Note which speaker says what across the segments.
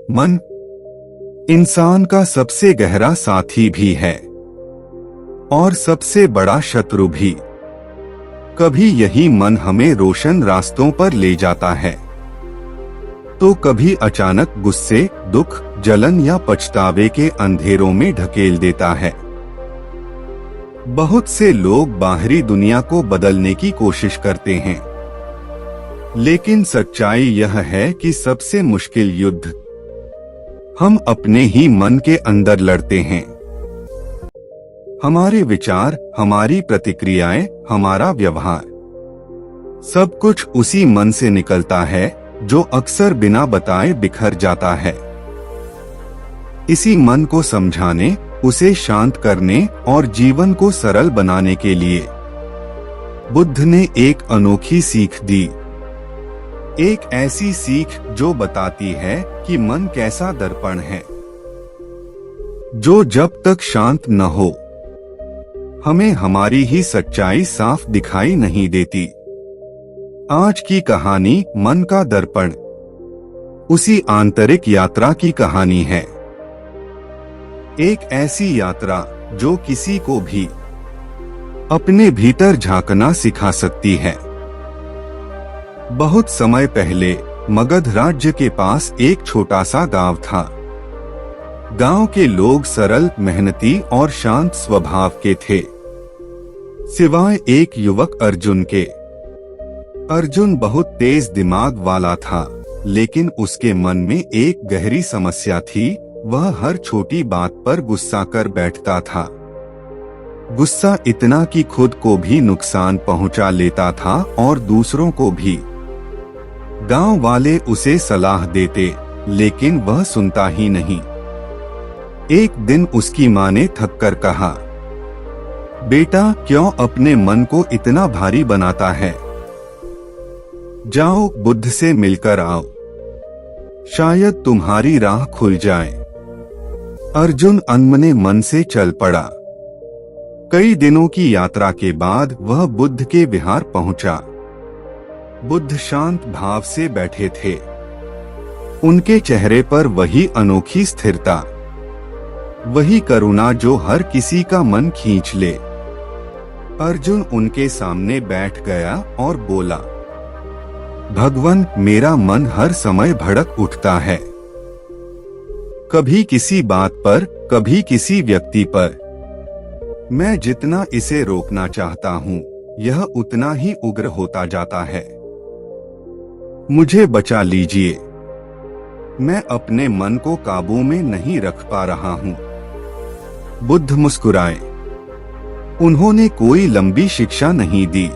Speaker 1: मन इंसान का सबसे गहरा साथी भी है और सबसे बड़ा शत्रु भी। कभी यही मन हमें रोशन रास्तों पर ले जाता है, तो कभी अचानक गुस्से, दुख, जलन या पछतावे के अंधेरों में ढकेल देता है। बहुत से लोग बाहरी दुनिया को बदलने की कोशिश करते हैं, लेकिन सच्चाई यह है कि सबसे मुश्किल युद्ध हम अपने ही मन के अंदर लड़ते हैं। हमारे विचार, हमारी प्रतिक्रियाएं, हमारा व्यवहार, सब कुछ उसी मन से निकलता है जो अक्सर बिना बताए बिखर जाता है। इसी मन को समझाने, उसे शांत करने और जीवन को सरल बनाने के लिए बुद्ध ने एक अनोखी सीख दी। एक ऐसी सीख जो बताती है कि मन कैसा दर्पण है, जो जब तक शांत न हो हमें हमारी ही सच्चाई साफ दिखाई नहीं देती। आज की कहानी मन का दर्पण उसी आंतरिक यात्रा की कहानी है। एक ऐसी यात्रा जो किसी को भी अपने भीतर झांकना सिखा सकती है। बहुत समय पहले मगध राज्य के पास एक छोटा सा गांव था। गांव के लोग सरल, मेहनती और शांत स्वभाव के थे, सिवाय एक युवक अर्जुन के। अर्जुन बहुत तेज दिमाग वाला था, लेकिन उसके मन में एक गहरी समस्या थी। वह हर छोटी बात पर गुस्सा कर बैठता था। गुस्सा इतना कि खुद को भी नुकसान पहुंचा लेता था और दूसरों को भी। गांव वाले उसे सलाह देते, लेकिन वह सुनता ही नहीं। एक दिन उसकी माँ ने थककर कहा, बेटा, क्यों अपने मन को इतना भारी बनाता है? जाओ, बुद्ध से मिलकर आओ, शायद तुम्हारी राह खुल जाए। अर्जुन अनमने मन से चल पड़ा। कई दिनों की यात्रा के बाद वह बुद्ध के विहार पहुंचा। बुद्ध शांत भाव से बैठे थे। उनके चेहरे पर वही अनोखी स्थिरता, वही करुणा जो हर किसी का मन खींच ले। अर्जुन उनके सामने बैठ गया और बोला, भगवान, मेरा मन हर समय भड़क उठता है, कभी किसी बात पर, कभी किसी व्यक्ति पर। मैं जितना इसे रोकना चाहता हूँ, यह उतना ही उग्र होता जाता है। मुझे बचा लीजिए, मैं अपने मन को काबू में नहीं रख पा रहा हूँ। बुद्ध मुस्कुराए। उन्होंने कोई लंबी शिक्षा नहीं दी,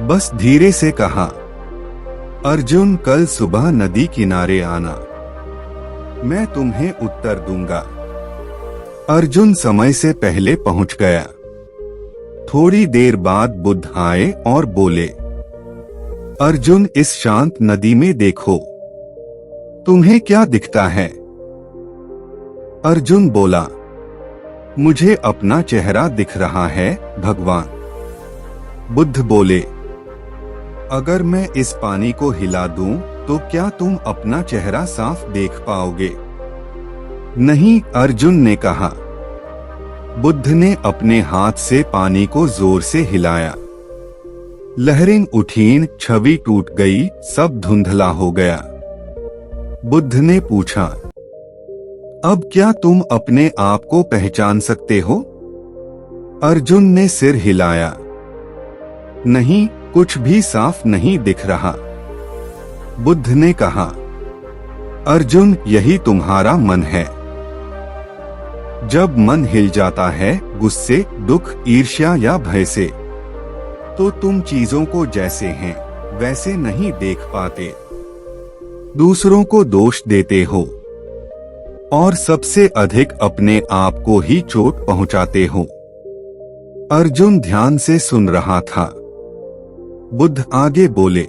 Speaker 1: बस धीरे से कहा, अर्जुन, कल सुबह नदी किनारे आना, मैं तुम्हें उत्तर दूंगा। अर्जुन समय से पहले पहुंच गया। थोड़ी देर बाद बुद्ध आए और बोले, अर्जुन, इस शांत नदी में देखो, तुम्हें क्या दिखता है? अर्जुन बोला, मुझे अपना चेहरा दिख रहा है भगवान। बुद्ध बोले, अगर मैं इस पानी को हिला दूं, तो क्या तुम अपना चेहरा साफ देख पाओगे? नहीं, अर्जुन ने कहा। बुद्ध ने अपने हाथ से पानी को जोर से हिलाया। लहरें उठीं, छवि टूट गई, सब धुंधला हो गया। बुद्ध ने पूछा, अब क्या तुम अपने आप को पहचान सकते हो? अर्जुन ने सिर हिलाया। नहीं, कुछ भी साफ नहीं दिख रहा। बुद्ध ने कहा, अर्जुन, यही तुम्हारा मन है। जब मन हिल जाता है गुस्से, दुख, ईर्ष्या या भय से, तो तुम चीजों को जैसे हैं वैसे नहीं देख पाते, दूसरों को दोष देते हो और सबसे अधिक अपने आप को ही चोट पहुंचाते हो। अर्जुन ध्यान से सुन रहा था। बुद्ध आगे बोले,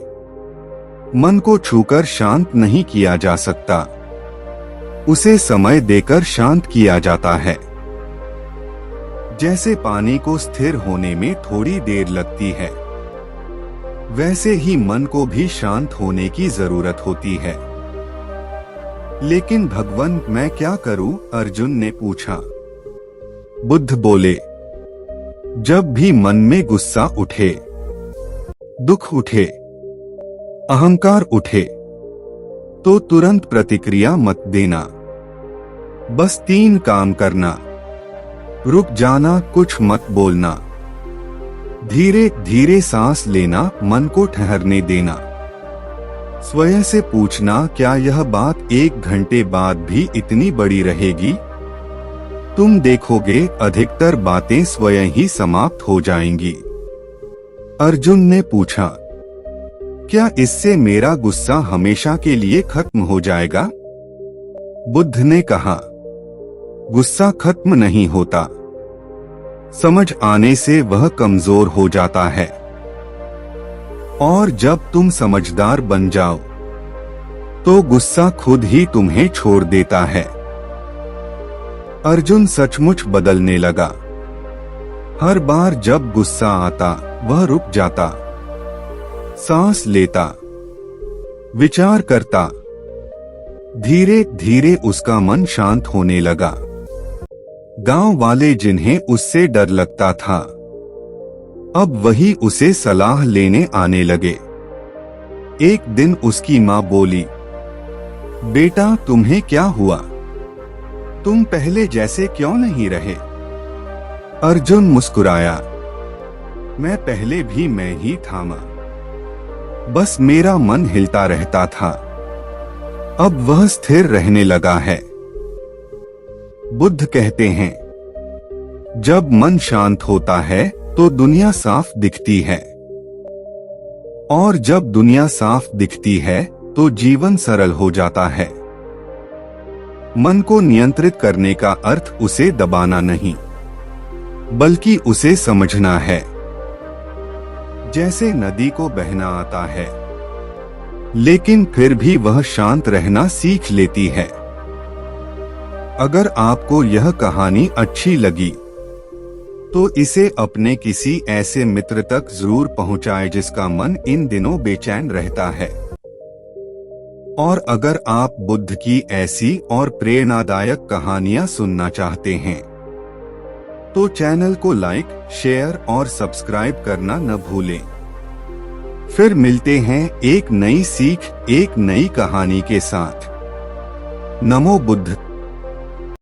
Speaker 1: मन को छूकर शांत नहीं किया जा सकता, उसे समय देकर शांत किया जाता है। जैसे पानी को स्थिर होने में थोड़ी देर लगती है, वैसे ही मन को भी शांत होने की जरूरत होती है। लेकिन भगवान मैं क्या करूं? अर्जुन ने पूछा। बुद्ध बोले, जब भी मन में गुस्सा उठे, दुख उठे, अहंकार उठे, तो तुरंत प्रतिक्रिया मत देना। बस 3 काम करना। रुक जाना, कुछ मत बोलना, धीरे धीरे सांस लेना, मन को ठहरने देना। स्वयं से पूछना, क्या यह बात 1 घंटे बाद भी इतनी बड़ी रहेगी? तुम देखोगे अधिकतर बातें स्वयं ही समाप्त हो जाएंगी। अर्जुन ने पूछा, क्या इससे मेरा गुस्सा हमेशा के लिए खत्म हो जाएगा? बुद्ध ने कहा, गुस्सा खत्म नहीं होता, समझ आने से वह कमजोर हो जाता है। और जब तुम समझदार बन जाओ तो गुस्सा खुद ही तुम्हें छोड़ देता है। अर्जुन सचमुच बदलने लगा। हर बार जब गुस्सा आता वह रुक जाता, सांस लेता, विचार करता। धीरे धीरे उसका मन शांत होने लगा। गांव वाले जिन्हें उससे डर लगता था, अब वही उसे सलाह लेने आने लगे। एक दिन उसकी मां बोली, बेटा तुम्हें क्या हुआ? तुम पहले जैसे क्यों नहीं रहे? अर्जुन मुस्कुराया, मैं पहले भी मैं ही था मां, बस मेरा मन हिलता रहता था, अब वह स्थिर रहने लगा है। बुद्ध कहते हैं, जब मन शांत होता है तो दुनिया साफ दिखती है, और जब दुनिया साफ दिखती है तो जीवन सरल हो जाता है। मन को नियंत्रित करने का अर्थ उसे दबाना नहीं, बल्कि उसे समझना है। जैसे नदी को बहना आता है, लेकिन फिर भी वह शांत रहना सीख लेती है। अगर आपको यह कहानी अच्छी लगी तो इसे अपने किसी ऐसे मित्र तक जरूर पहुंचाएं जिसका मन इन दिनों बेचैन रहता है। और अगर आप बुद्ध की ऐसी और प्रेरणादायक कहानियां सुनना चाहते हैं तो चैनल को लाइक, शेयर और सब्सक्राइब करना न भूलें। फिर मिलते हैं एक नई सीख, एक नई कहानी के साथ। नमो बुद्ध।